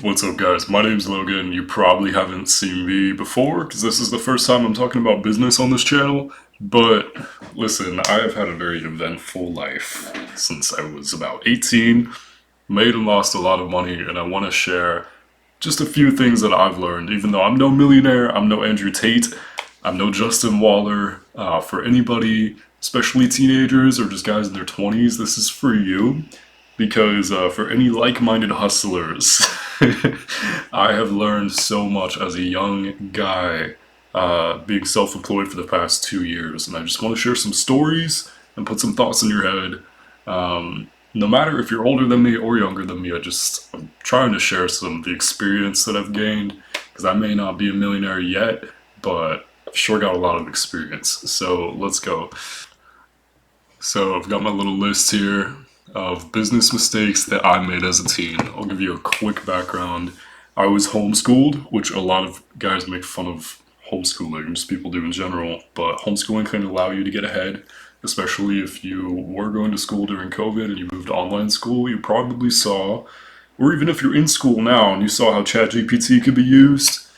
What's up, guys? My name's Logan. You probably haven't seen me before because this is the first time I'm talking about business on this channel. But listen, I have had a very eventful life since I was about 18, made and lost a lot of money, and I want to share just a few things that I've learned. Even though I'm no millionaire, I'm no Andrew Tate, I'm no Justin Waller. For anybody, especially teenagers or just guys in their 20s, this is for you because for any like-minded hustlers, I have learned so much as a young guy, being self-employed for the past 2 years, and I just want to share some stories and put some thoughts in your head. No matter if you're older than me or younger than me, I'm trying to share some of the experience that I've gained because I may not be a millionaire yet, but I've sure got a lot of experience. So let's go. So I've got my little list here of business mistakes that I made as a teen. I'll give you a quick background. I was homeschooled, which a lot of guys make fun of homeschooling, just people do in general, but homeschooling can allow you to get ahead, especially if you were going to school during COVID and you moved to online school. You probably saw, or even if you're in school now and you saw how ChatGPT could be used,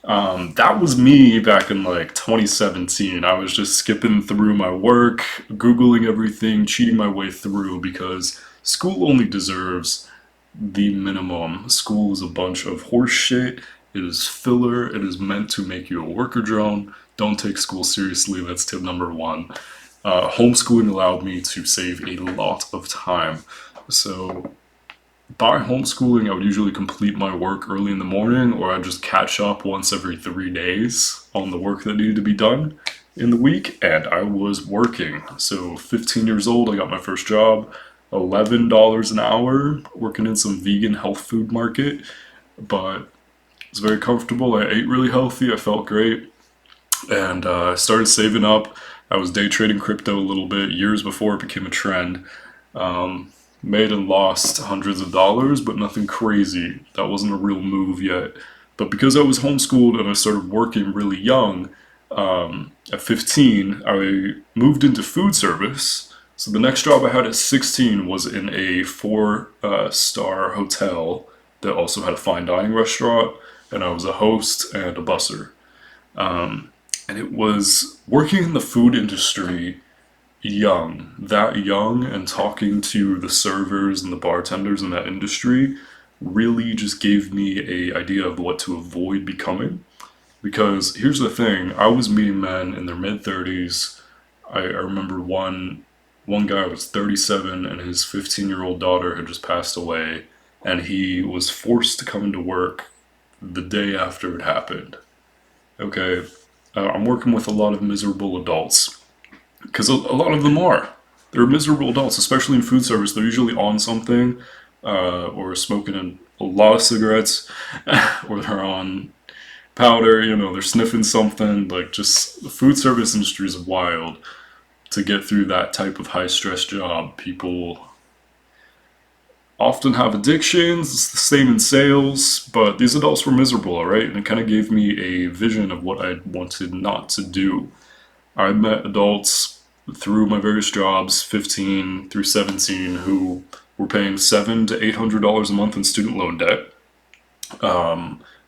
that was me back in like 2017. I was just skipping through my work, Googling everything, cheating my way through because school only deserves the minimum. School is a bunch of horse shit. It is filler. It is meant to make you a worker drone. Don't take school seriously. That's tip number one. Homeschooling allowed me to save a lot of time. So by homeschooling, I would usually complete my work early in the morning, or I'd just catch up once every 3 days on the work that needed to be done in the week. And I was working. So, 15 years old, I got my first job, $11 an hour, working in some vegan health food market. But it was very comfortable. I ate really healthy. I felt great. And I started saving up. I was day trading crypto a little bit years before it became a trend. Made and lost hundreds of dollars, but nothing crazy. That wasn't a real move yet. But because I was homeschooled and I started working really young, at 15, I moved into food service. So the next job I had at 16 was in a four-star hotel that also had a fine dining restaurant, and I was a host and a busser. And it was working in the food industry that young, and talking to the servers and the bartenders in that industry really just gave me a idea of what to avoid becoming. Because here's the thing, I was meeting men in their mid 30s. I remember one guy was 37 and his 15-year-old daughter had just passed away, and he was forced to come into work the day after it happened. Okay, I'm working with a lot of miserable adults because a lot of them are. They're miserable adults, especially in food service. They're usually on something, or smoking a lot of cigarettes, or they're on powder. They're sniffing something. Like, just the food service industry is wild. To get through that type of high stress job, people often have addictions. It's the same in sales, but these adults were miserable, all right? And it kind of gave me a vision of what I wanted not to do. I met adults through my various jobs, 15 through 17, who were paying $700 to $800 a month in student loan debt.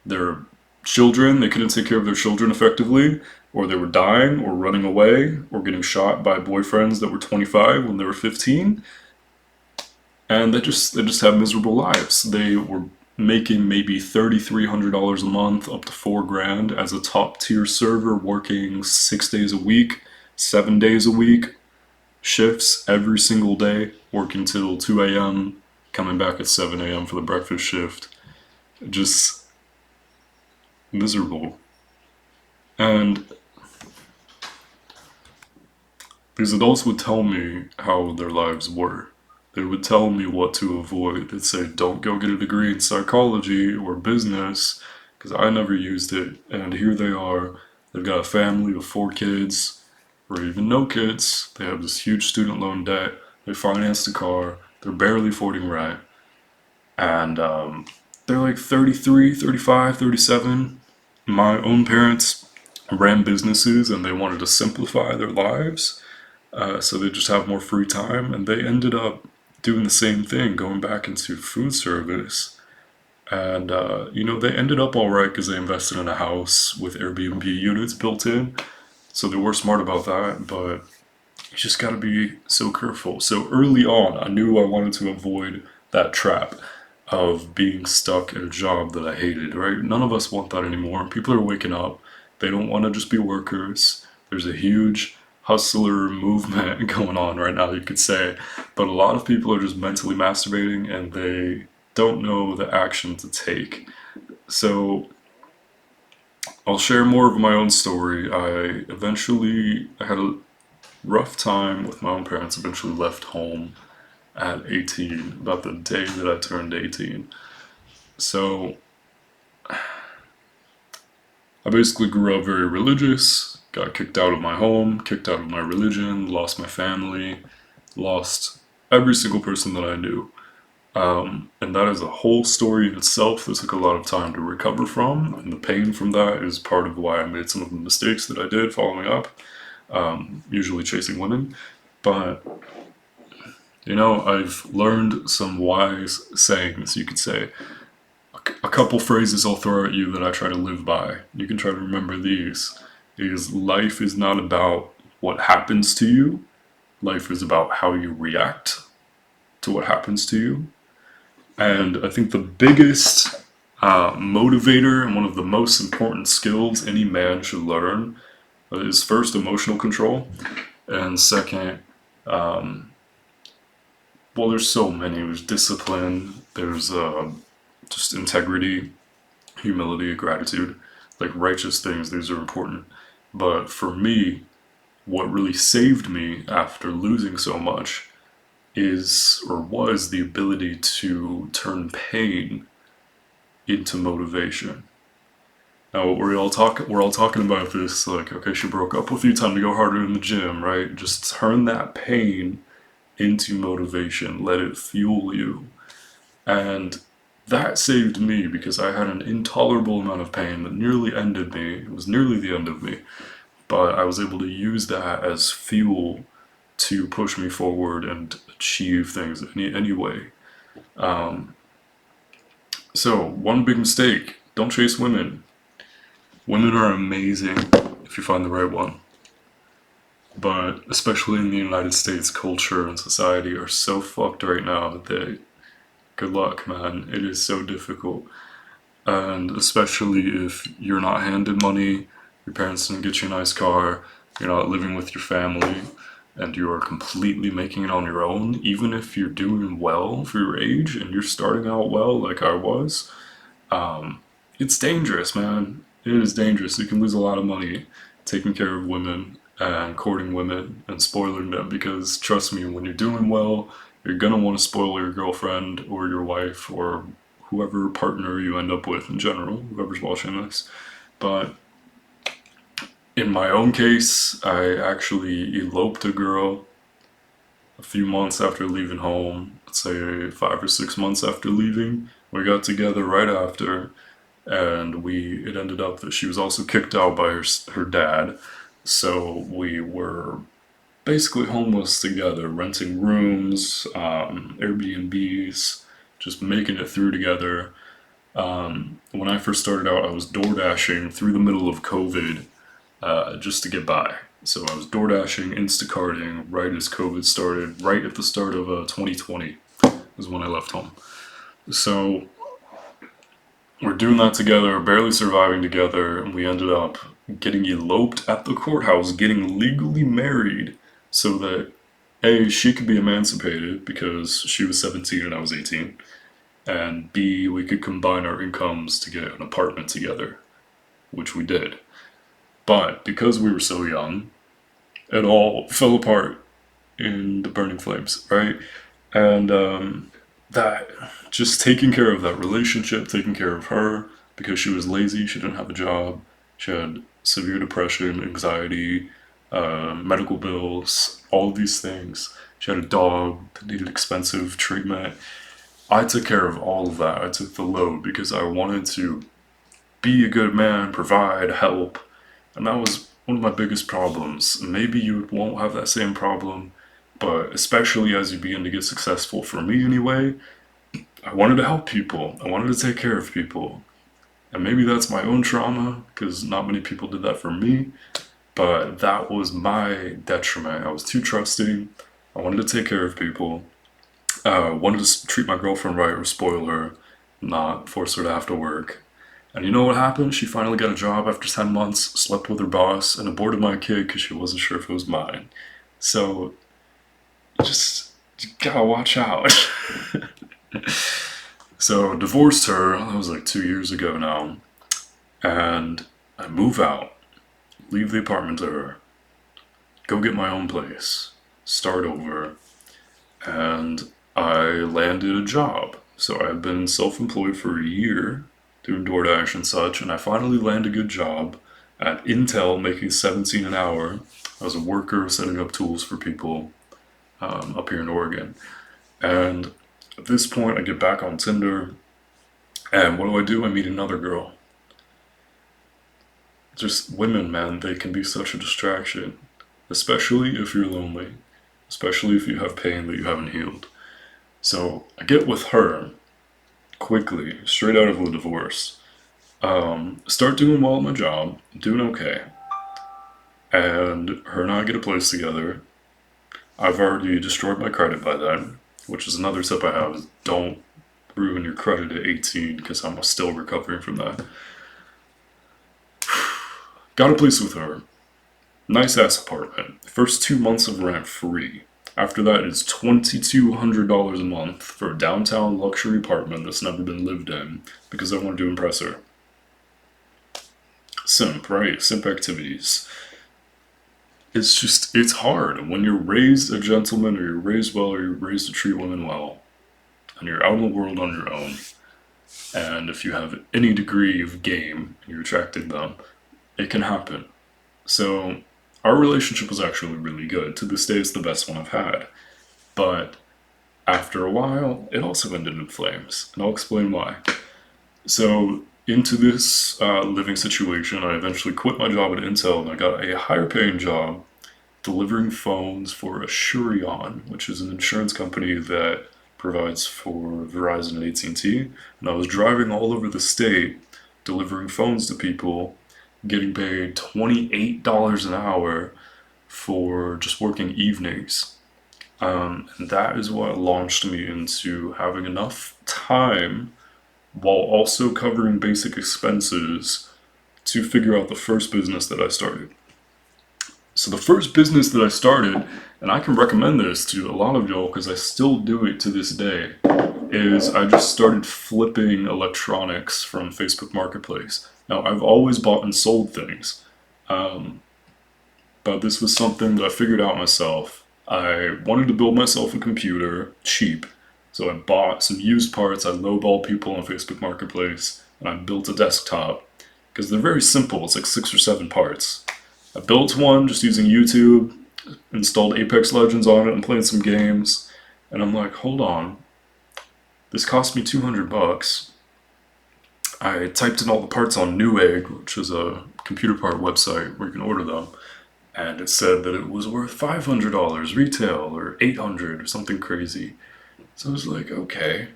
Their children, they couldn't take care of their children effectively, or they were dying, or running away, or getting shot by boyfriends that were 25 when they were 15, and they just had miserable lives. They were making maybe $3,300 a month, up to 4 grand as a top tier server, working 6 days a week, 7 days a week, shifts every single day, working till 2 a.m., coming back at 7 a.m. for the breakfast shift. Just miserable. And these adults would tell me how their lives were. They would tell me what to avoid. They'd say, don't go get a degree in psychology or business, because I never used it. And here they are. They've got a family of 4 kids, or even no kids. They have this huge student loan debt. They financed a car. They're barely affording rent. And they're like 33, 35, 37. My own parents ran businesses and they wanted to simplify their lives, so they just have more free time, and they ended up doing the same thing, going back into food service. And, they ended up all right because they invested in a house with Airbnb units built in. So they were smart about that, but you just got to be so careful. So early on, I knew I wanted to avoid that trap of being stuck in a job that I hated, right? None of us want that anymore. People are waking up. They don't want to just be workers. There's a huge hustler movement going on right now, you could say. But a lot of people are just mentally masturbating and they don't know the action to take. So I'll share more of my own story. I had a rough time with my own parents, eventually left home at 18, about the day that I turned 18. So I basically grew up very religious, got kicked out of my home, kicked out of my religion, lost my family, lost every single person that I knew. And that is a whole story in itself that took a lot of time to recover from. And the pain from that is part of why I made some of the mistakes that I did following up, usually chasing women. But, I've learned some wise sayings, you could say. A couple phrases I'll throw at you that I try to live by. You can try to remember these. Is life is not about what happens to you. Life is about how you react to what happens to you. And I think the biggest motivator and one of the most important skills any man should learn is first emotional control, and second, well, there's so many. There's discipline, there's just integrity, humility, gratitude, like righteous things. These are important. But for me, what really saved me after losing so much is or was the ability to turn pain into motivation. Now we're all talking about this like, okay, she broke up with you, time to go harder in the gym, right? Just turn that pain into motivation. Let it fuel you. And that saved me because I had an intolerable amount of pain that nearly ended me. It was nearly the end of me. But I was able to use that as fuel to push me forward and achieve things anyway. So, one big mistake, don't chase women. Women are amazing if you find the right one. But especially in the United States, culture and society are so fucked right now that good luck, man. It is so difficult. And especially if you're not handed money, your parents didn't get you a nice car, you're not living with your family, and you are completely making it on your own, even if you're doing well for your age and you're starting out well, like I was, it's dangerous, man. It is dangerous. You can lose a lot of money taking care of women and courting women and spoiling them because, trust me, when you're doing well, you're gonna want to spoil your girlfriend or your wife or whoever partner you end up with in general, whoever's watching this. But in my own case, I actually eloped a girl a few months after leaving home, let's say 5 or 6 months after leaving. We got together right after, and it ended up that she was also kicked out by her dad. So we were basically homeless together, renting rooms, Airbnbs, just making it through together. When I first started out, I was door dashing through the middle of COVID just to get by. So I was door dashing, Instacarting right as COVID started, right at the start of 2020 is when I left home. So we're doing that together, barely surviving together, and we ended up getting eloped at the courthouse, getting legally married so that A, she could be emancipated because she was 17 and I was 18, and B, we could combine our incomes to get an apartment together, which we did. But because we were so young, it all fell apart in the burning flames, right? And that just taking care of that relationship, taking care of her because she was lazy, she didn't have a job, she had severe depression, anxiety, medical bills, all of these things. She had a dog that needed expensive treatment. I took care of all of that. I took the load because I wanted to be a good man, provide, help, and that was one of my biggest problems. Maybe you won't have that same problem, but especially as you begin to get successful, for me anyway, I wanted to help people. I wanted to take care of people. And maybe that's my own trauma, because not many people did that for me. But that was my detriment. I was too trusting. I wanted to take care of people. Wanted to treat my girlfriend right or spoil her, not force her to have to work. And you know what happened? She finally got a job after 10 months, slept with her boss, and aborted my kid because she wasn't sure if it was mine. So, just, you gotta watch out. So, divorced her, that was like 2 years ago now, and I move out, leave the apartment to her, go get my own place, start over, and I landed a job. So I've been self-employed for a year, doing DoorDash and such, and I finally landed a good job at Intel, making 17 an hour. I was a worker setting up tools for people up here in Oregon. And at this point, I get back on Tinder, and what do? I meet another girl. Just women, man, they can be such a distraction, especially if you're lonely, especially if you have pain that you haven't healed. So I get with her quickly, straight out of a divorce. Start doing well at my job, doing okay, and her and I get a place together. I've already destroyed my credit by then, which is another tip I have: is don't ruin your credit at 18, because I'm still recovering from that. Got a place with her. Nice ass apartment. First 2 months of rent free. After that, it's $2,200 a month for a downtown luxury apartment that's never been lived in, because I wanted to impress her. Simp, right? Simp activities. It's hard when you're raised a gentleman, or you're raised well, or you're raised to treat women well, and you're out in the world on your own. And if you have any degree of game, and you're attracting them, it can happen. So our relationship was actually really good. To this day, it's the best one I've had. But after a while, it also ended in flames, and I'll explain why. So, into this living situation, I eventually quit my job at Intel, and I got a higher paying job delivering phones for Assurion, which is an insurance company that provides for Verizon and AT&T. And I was driving all over the state delivering phones to people, getting paid $28 an hour for just working evenings. And that is what launched me into having enough time while also covering basic expenses to figure out the first business that I started. So the first business that I started, and I can recommend this to a lot of y'all because I still do it to this day, is I just started flipping electronics from Facebook Marketplace. Now, I've always bought and sold things, but this was something that I figured out myself. I wanted to build myself a computer cheap, so I bought some used parts. I lowballed people on Facebook Marketplace, and I built a desktop because they're very simple. It's like 6 or 7 parts. I built one just using YouTube, installed Apex Legends on it, and played some games. And I'm like, hold on, this cost me $200. I typed in all the parts on Newegg, which is a computer part website where you can order them, and it said that it was worth $500 retail or $800 or something crazy. So I was like, okay,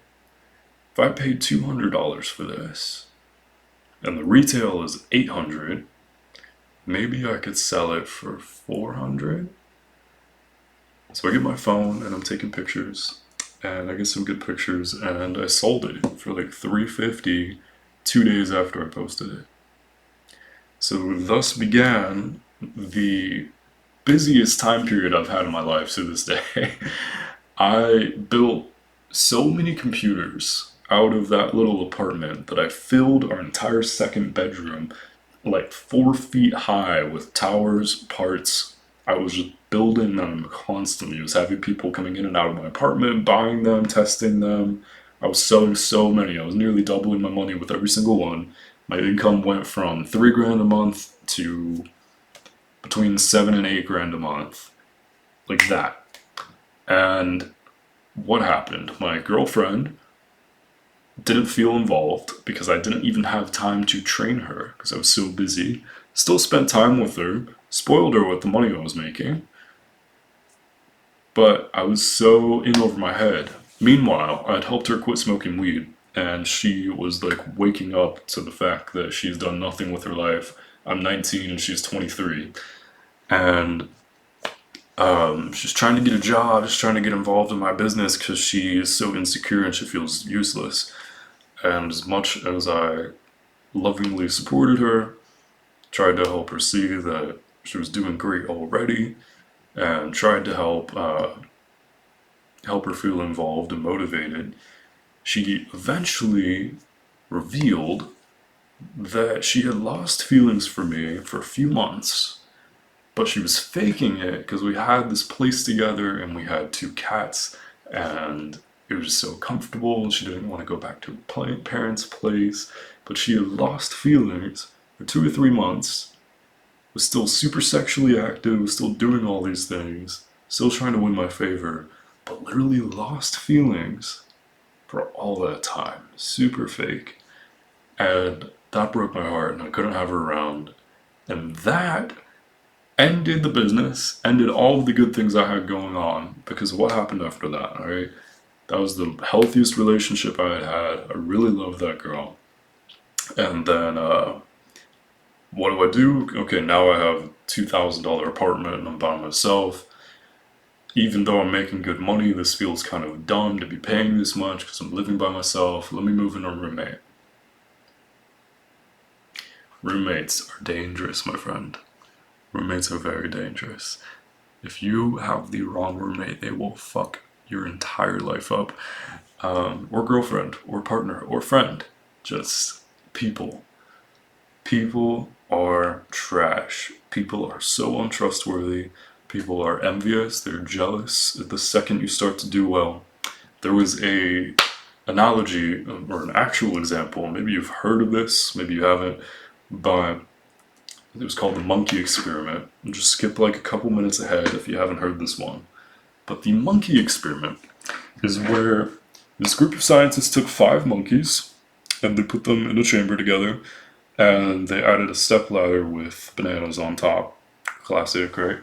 if I paid $200 for this, and the retail is $800, maybe I could sell it for $400. So I get my phone and I'm taking pictures, and I get some good pictures, and I sold it for like $350 2 days after I posted it. So thus began the busiest time period I've had in my life to this day. I built so many computers out of that little apartment that I filled our entire second bedroom like 4 feet high with towers, parts. I was just building them constantly. I was having people coming in and out of my apartment, buying them, testing them. I was selling so many. I was nearly doubling my money with every single one. My income went from $3 grand a month to between 7 and 8 grand a month, like that. And what happened? My girlfriend didn't feel involved because I didn't even have time to train her because I was so busy. Still spent time with her, spoiled her with the money I was making, but I was so in over my head. Meanwhile, I'd helped her quit smoking weed, and she was like waking up to the fact that she's done nothing with her life. I'm 19 and she's 23. And she's trying to get a job, she's trying to get involved in my business because she is so insecure and she feels useless. And as much as I lovingly supported her, tried to help her see that she was doing great already, and tried to help her feel involved and motivated, she eventually revealed that she had lost feelings for me for a few months, but she was faking it because we had this place together and we had two cats, and it was so comfortable and she didn't want to go back to her parents' place. But she had lost feelings for 2 or 3 months, was still super sexually active, was still doing all these things, still trying to win my favor, but literally lost feelings for all that time. Super fake. And that broke my heart, and I couldn't have her around. And that ended the business, ended all of the good things I had going on, because what happened after that, alright? That was the healthiest relationship I had had. I really loved that girl. And then, what do I do? Okay, now I have a $2,000 apartment and I'm by myself. Even though I'm making good money, this feels kind of dumb to be paying this much because I'm living by myself. Let me move in a roommate. Roommates are dangerous, my friend. Roommates are very dangerous. If you have the wrong roommate, they will fuck your entire life up. Or girlfriend, or partner, or friend. Just people. People are trash. People are so untrustworthy. People are envious. They're jealous the second you start to do well. There was a analogy or an actual example. Maybe you've heard of this, maybe you haven't, but it was called the monkey experiment. And just skip like a couple minutes ahead if you haven't heard this one. But the monkey experiment is where this group of scientists took 5 monkeys and they put them in a chamber together and they added a stepladder with bananas on top. Classic, right?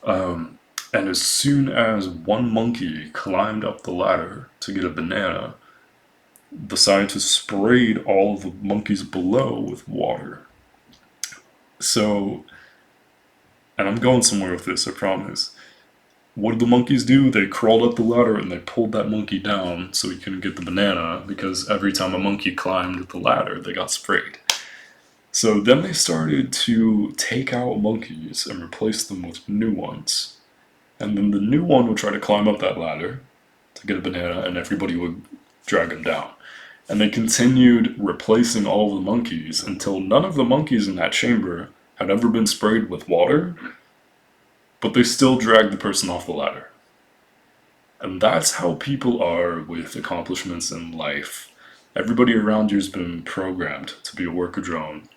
And as soon as one monkey climbed up the ladder to get a banana, the scientists sprayed all of the monkeys below with water. So, and I'm going somewhere with this, I promise. What did the monkeys do? They crawled up the ladder and they pulled that monkey down so he couldn't get the banana because every time a monkey climbed the ladder, they got sprayed. So then they started to take out monkeys and replace them with new ones. And then the new one would try to climb up that ladder to get a banana, and everybody would drag him down. And they continued replacing all of the monkeys until none of the monkeys in that chamber had ever been sprayed with water, but they still dragged the person off the ladder. And that's how people are with accomplishments in life. Everybody around you has been programmed to be a worker drone,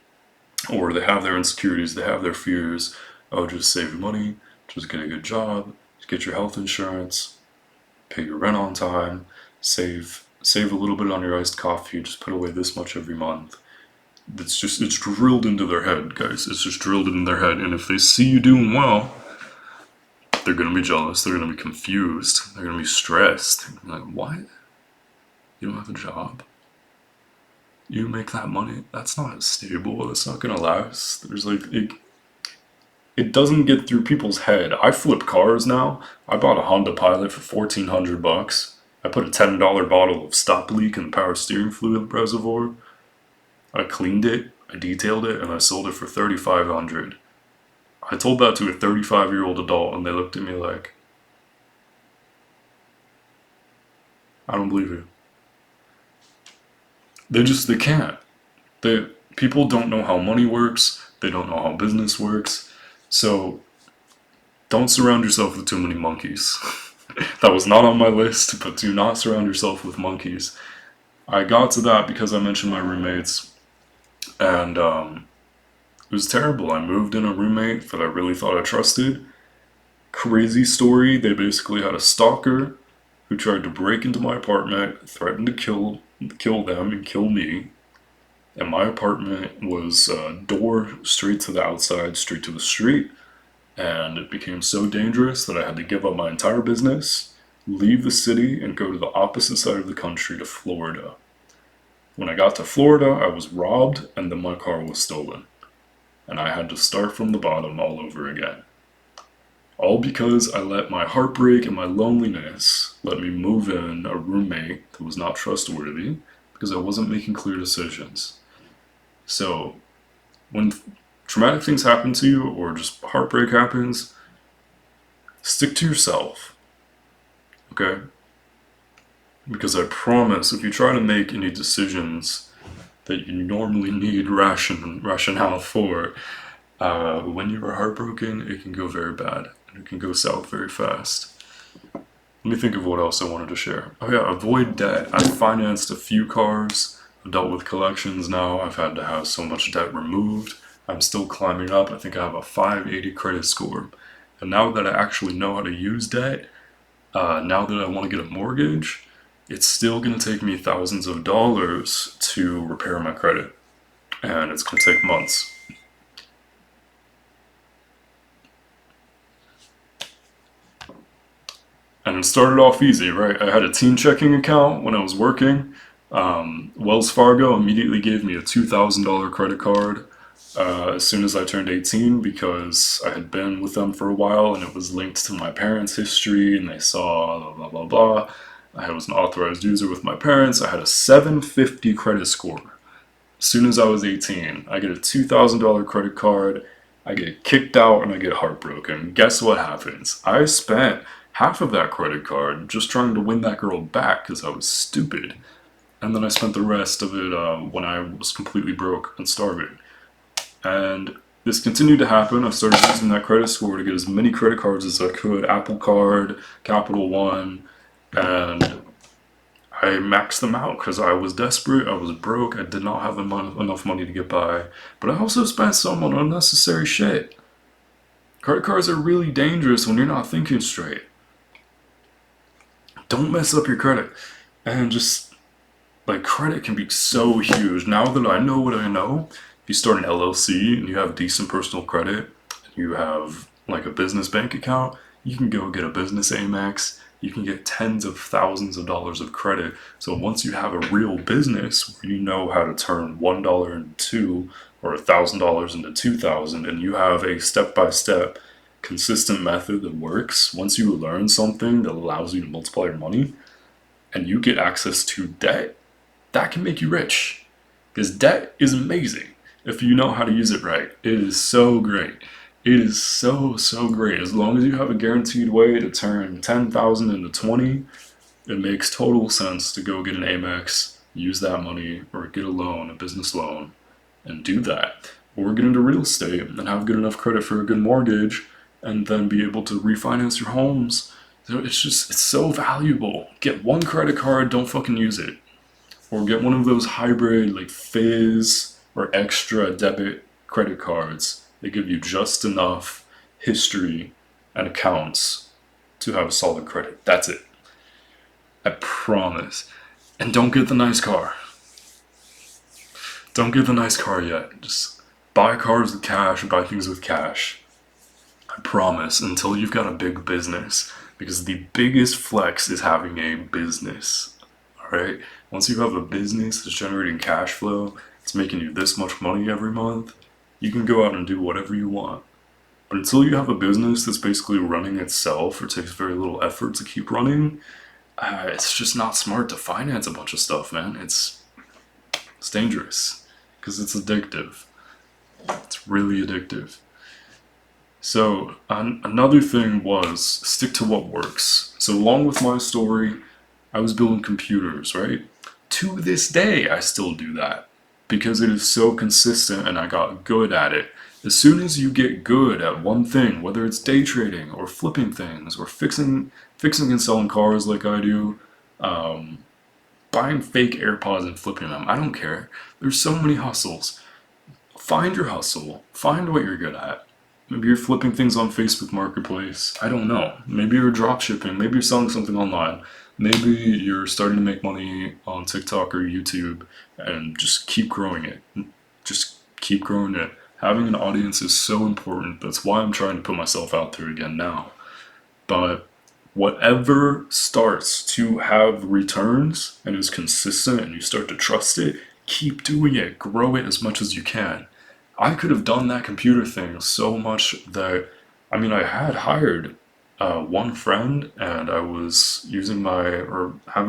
or they have their insecurities, they have their fears. Oh, just save money, just get a good job, just get your health insurance, pay your rent on time, save a little bit on your iced coffee, just put away this much every month. It's drilled into their head, guys. It's just drilled into their head. And if they see you doing well, they're gonna be jealous, they're gonna be confused, they're gonna be stressed. Like, what? You don't have a job? You make that money? That's not stable, that's not gonna last. There's like, it doesn't get through people's head. I flip cars now. I bought a Honda Pilot for $1,400. I put a $10 bottle of stop leak in the power steering fluid reservoir. I cleaned it, I detailed it, and I sold it for $3,500. I told that to a 35-year-old adult, and they looked at me like, I don't believe you. They can't. People don't know how money works, they don't know how business works, so don't surround yourself with too many monkeys. That was not on my list, but do not surround yourself with monkeys. I got to that because I mentioned my roommates, and it was terrible. I moved in a roommate that I really thought I trusted. Crazy story, they basically had a stalker who tried to break into my apartment, threatened to kill them and kill me. And my apartment was a door straight to the outside, straight to the street. And it became so dangerous that I had to give up my entire business. leave the city and go to the opposite side of the country to Florida. When I got to Florida, I was robbed and then my car was stolen. And I had to start from the bottom all over again. All because I let my heartbreak and my loneliness let me move in a roommate that was not trustworthy because I wasn't making clear decisions. So, when traumatic things happen to you or just heartbreak happens, stick to yourself, okay? Because I promise if you try to make any decisions that you normally need rationale for, when you are heartbroken, it can go very bad and it can go south very fast. Let me think of what else I wanted to share. Oh yeah, avoid debt. I financed a few cars. I've dealt with collections now. I've had to have so much debt removed. I'm still climbing up. I think I have a 580 credit score. And now that I actually know how to use debt, now that I want to get a mortgage, it's still going to take me thousands of dollars to repair my credit. And it's going to take months. And it started off easy, right? I had a teen checking account when I was working. Wells Fargo immediately gave me a $2,000 credit card as soon as I turned 18 because I had been with them for a while and it was linked to my parents' history and they saw blah, blah, blah, blah. I was an authorized user with my parents. I had a 750 credit score. As soon as I was 18, I get a $2,000 credit card, I get kicked out, and I get heartbroken. Guess what happens? I spent half of that credit card just trying to win that girl back because I was stupid. And then I spent the rest of it when I was completely broke and starving. And this continued to happen. I started using that credit score to get as many credit cards as I could, Apple Card, Capital One, and I maxed them out because I was desperate, I was broke, I did not have enough money to get by. But I also spent some on unnecessary shit. Credit cards are really dangerous when you're not thinking straight. Don't mess up your credit. And just, like, credit can be so huge. Now that I know what I know, if you start an LLC and you have decent personal credit, and you have, like, a business bank account, you can go get a business Amex. You can get tens of thousands of dollars of credit. So once you have a real business where you know how to turn $1 into two or $1,000 into 2,000, and you have a step-by-step consistent method that works, once you learn something that allows you to multiply your money and you get access to debt, that can make you rich. Because debt is amazing if you know how to use it right. It is so great. It is so, so great. As long as you have a guaranteed way to turn 10,000 into 20, it makes total sense to go get an Amex, use that money, or get a loan, a business loan, and do that. Or get into real estate and have good enough credit for a good mortgage and then be able to refinance your homes. So it's so valuable. Get one credit card, don't fucking use it. Or get one of those hybrid, like Fizz or extra debit credit cards. They give you just enough history and accounts to have a solid credit. That's it. I promise. And don't get the nice car. Don't get the nice car yet. Just buy cars with cash, buy things with cash. I promise, until you've got a big business. Because the biggest flex is having a business. Alright? Once you have a business that's generating cash flow, it's making you this much money every month, you can go out and do whatever you want. But until you have a business that's basically running itself or takes very little effort to keep running, it's just not smart to finance a bunch of stuff, man. It's dangerous because it's addictive. It's really addictive. So another thing was stick to what works. So along with my story, I was building computers, right? To this day, I still do that because it is so consistent and I got good at it. As soon as you get good at one thing, whether it's day trading or flipping things or fixing and selling cars like I do, buying fake AirPods and flipping them, I don't care. There's so many hustles. Find your hustle. Find what you're good at. Maybe you're flipping things on Facebook Marketplace. I don't know. Maybe you're drop shipping. Maybe you're selling something online. Maybe you're starting to make money on TikTok or YouTube and just keep growing it. Just keep growing it. Having an audience is so important. That's why I'm trying to put myself out there again now. But Whatever starts to have returns and is consistent and you start to trust it, keep doing it. Grow it as much as you can. I could have done that computer thing so much that, I mean, I had hired one friend and I was having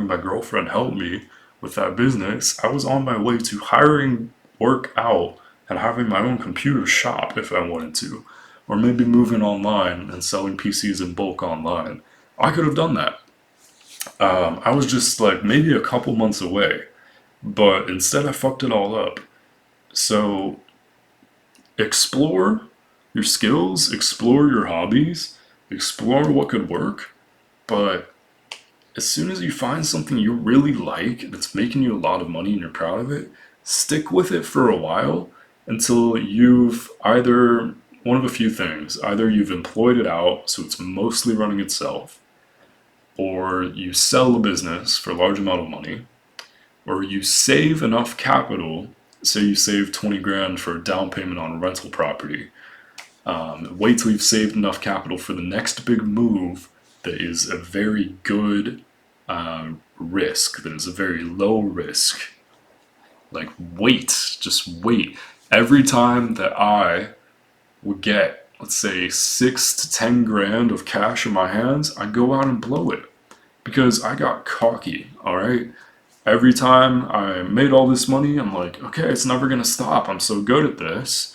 my girlfriend help me with that business. I was on my way to hiring work out and having my own computer shop if I wanted to, or maybe moving online and selling PCs in bulk online. I could have done that. I was just like maybe a couple months away, but instead I fucked it all up. So explore your skills, explore your hobbies, explore what could work, but as soon as you find something you really like that's making you a lot of money and you're proud of it, stick with it for a while until you've either one of a few things. Either you've employed it out so it's mostly running itself, or you sell a business for a large amount of money, or you save enough capital. Say you save 20 grand for a down payment on a rental property. Wait till you've saved enough capital for the next big move that is a very good risk, that is a very low risk. Like, wait, just wait. Every time that I would get, let's say, 6 to 10 grand of cash in my hands, I'd go out and blow it because I got cocky, alright? Every time I made all this money, I'm like, okay, it's never gonna stop. I'm so good at this.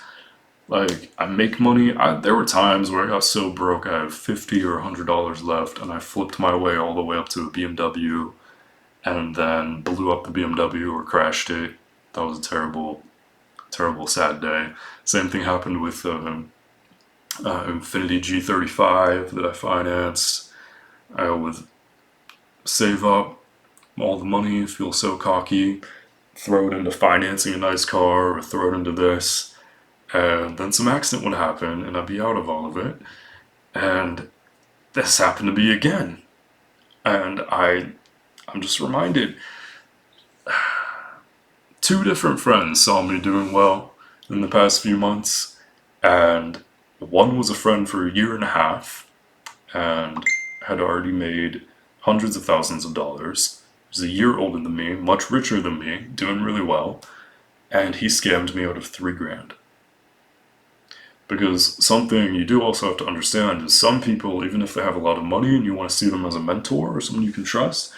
Like, I make money. There were times where I got so broke I had $50 or $100 left, and I flipped my way all the way up to a BMW, and then blew up the BMW or crashed it. That was a terrible, terrible, sad day. Same thing happened with Infiniti G35 that I financed. I would save up all the money, feel so cocky, throw it into financing a nice car, or throw it into this, and then some accident would happen, and I'd be out of all of it. And this happened to be again. And I'm just reminded, two different friends saw me doing well in the past few months, and one was a friend for a year and a half, and had already made hundreds of thousands of dollars. He was a year older than me, much richer than me, doing really well, and he scammed me out of 3 grand. Because something you do also have to understand is some people, even if they have a lot of money and you want to see them as a mentor or someone you can trust,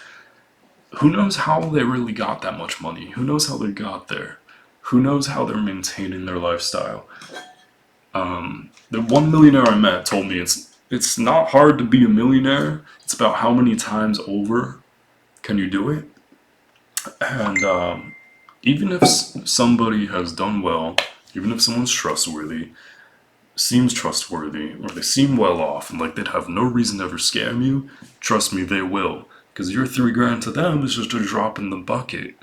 who knows how they really got that much money? Who knows how they got there? Who knows how they're maintaining their lifestyle? The one millionaire I met told me it's not hard to be a millionaire. It's about how many times over can you do it. And even if somebody has done well, even if someone's trustworthy, seems trustworthy, or they seem well off and like they'd have no reason to ever scam you, trust me, they will. Because your 3 grand to them is just a drop in the bucket.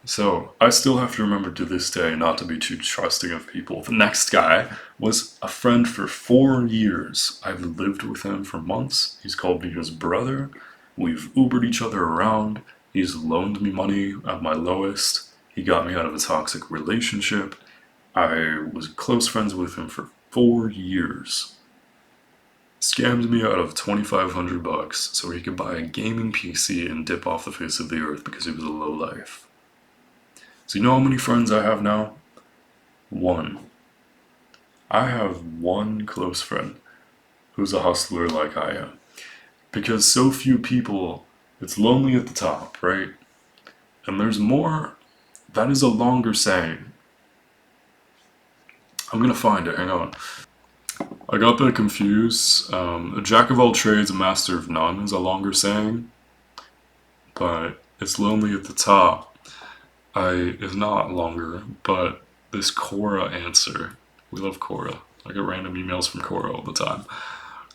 So, I still have to remember to this day not to be too trusting of people. The next guy was a friend for 4 years. I've lived with him for months. He's called me his brother. We've Ubered each other around. He's loaned me money at my lowest. He got me out of a toxic relationship. I was close friends with him for 4 years. Scammed me out of $2,500 so he could buy a gaming PC and dip off the face of the earth because he was a lowlife. So you know how many friends I have now? 1. I have 1 close friend who's a hustler like I am. Because so few people, it's lonely at the top, right? And there's more. That is a longer saying. I'm gonna find it, hang on. I got that confused. A jack of all trades, a master of none is a longer saying. But it's lonely at the top is not longer, but this Quora answer. We love Quora. I get random emails from Quora all the time.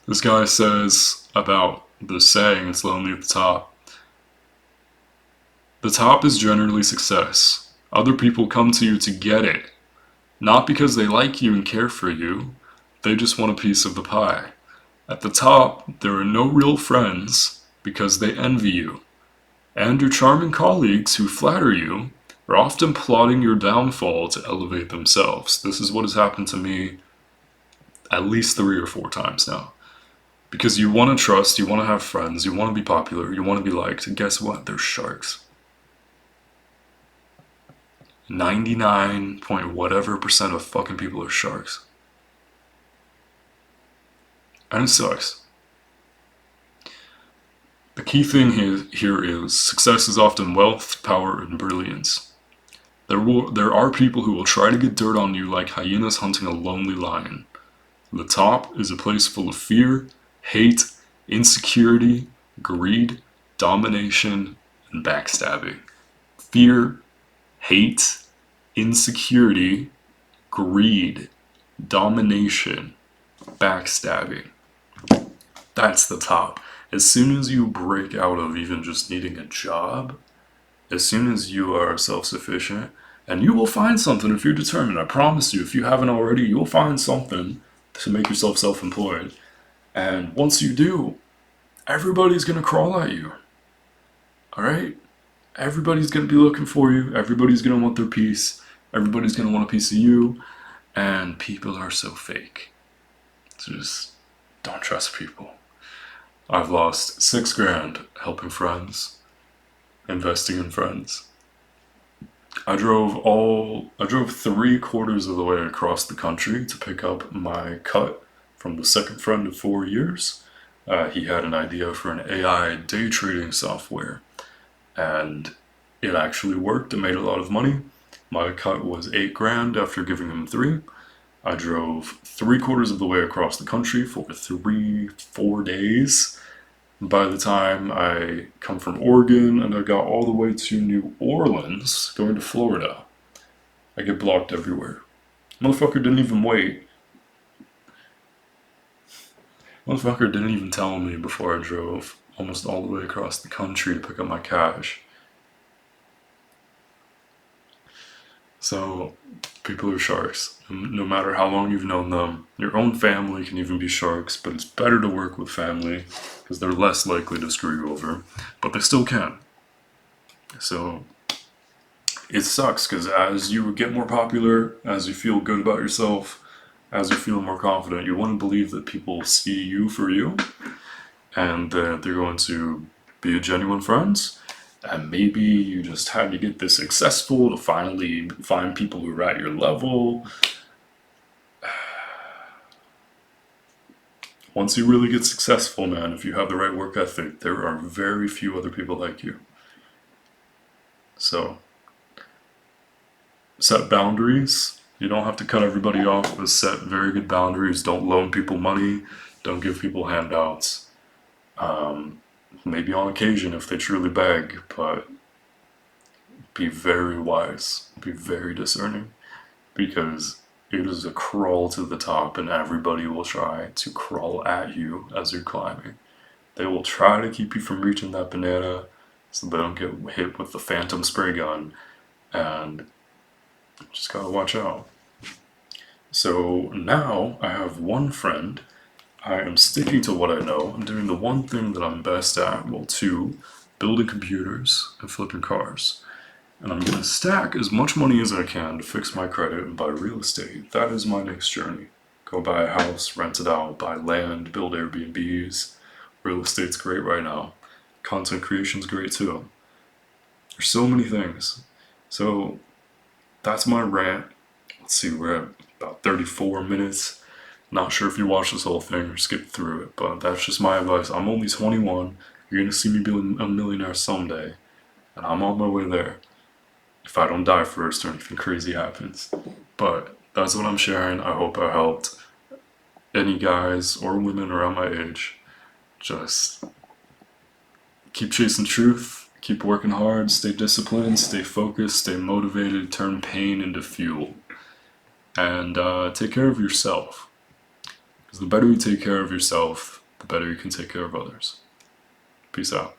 This guy says about the saying, it's lonely at the top. The top is generally success. Other people come to you to get it. Not because they like you and care for you. They just want a piece of the pie. At the top, there are no real friends because they envy you. And your charming colleagues who flatter you are often plotting your downfall to elevate themselves. This is what has happened to me at least 3 or 4 times now. Because you want to trust, you want to have friends, you want to be popular, you want to be liked, and guess what? They're sharks. 99 point whatever percent of fucking people are sharks. And it sucks. The key thing here is success is often wealth, power, and brilliance. There are people who will try to get dirt on you like hyenas hunting a lonely lion. The top is a place full of fear, hate, insecurity, greed, domination, and backstabbing. Fear, hate, insecurity, greed, domination, backstabbing. That's the top. As soon as you break out of even just needing a job, as soon as you are self-sufficient, and you will find something if you're determined. I promise you, if you haven't already, you'll find something to make yourself self-employed. And once you do, everybody's gonna crawl at you. Alright? Everybody's gonna be looking for you. Everybody's gonna want their piece. Everybody's gonna want a piece of you. And people are so fake. So just don't trust people. I've lost $6,000 helping friends, investing in friends. I drove 3/4 of the way across the country to pick up my cut from the second friend of 4 years. He had an idea for an AI day trading software, and it actually worked. It made a lot of money. My cut was $8,000 after giving him 3. I drove 3/4 of the way across the country for 4 days. By the time I come from Oregon and I got all the way to New Orleans, going to Florida, I get blocked everywhere. Motherfucker didn't even wait. Motherfucker didn't even tell me before I drove almost all the way across the country to pick up my cash. So, people are sharks. No matter how long you've known them, your own family can even be sharks, but it's better to work with family because they're less likely to screw you over, but they still can. So, it sucks because as you get more popular, as you feel good about yourself, as you feel more confident, you want to believe that people see you for you and that they're going to be your genuine friends. And maybe you just had to get this successful to finally find people who are at your level. Once you really get successful, man, if you have the right work ethic, there are very few other people like you. So, set boundaries. You don't have to cut everybody off, but set very good boundaries. Don't loan people money. Don't give people handouts. Maybe on occasion if they truly beg, but be very wise, be very discerning, because it is a crawl to the top and everybody will try to crawl at you as you're climbing. They will try to keep you from reaching that banana so they don't get hit with the phantom spray gun, and just gotta watch out. So now I have one friend. I am sticking to what I know. I'm doing the one thing that I'm best at. Well, 2, building computers and flipping cars. And I'm going to stack as much money as I can to fix my credit and buy real estate. That is my next journey. Go buy a house, rent it out, buy land, build Airbnbs. Real estate's great right now. Content creation's great too. There's so many things. So that's my rant. Let's see, we're at about 34 minutes. Not sure if you watched this whole thing or skipped through it, but that's just my advice. I'm only 21. You're gonna see me be a millionaire someday, and I'm on my way there. If I don't die first or anything crazy happens. But that's what I'm sharing. I hope I helped any guys or women around my age. Just keep chasing truth, keep working hard, stay disciplined, stay focused, stay motivated, turn pain into fuel, and take care of yourself. Because the better you take care of yourself, the better you can take care of others. Peace out.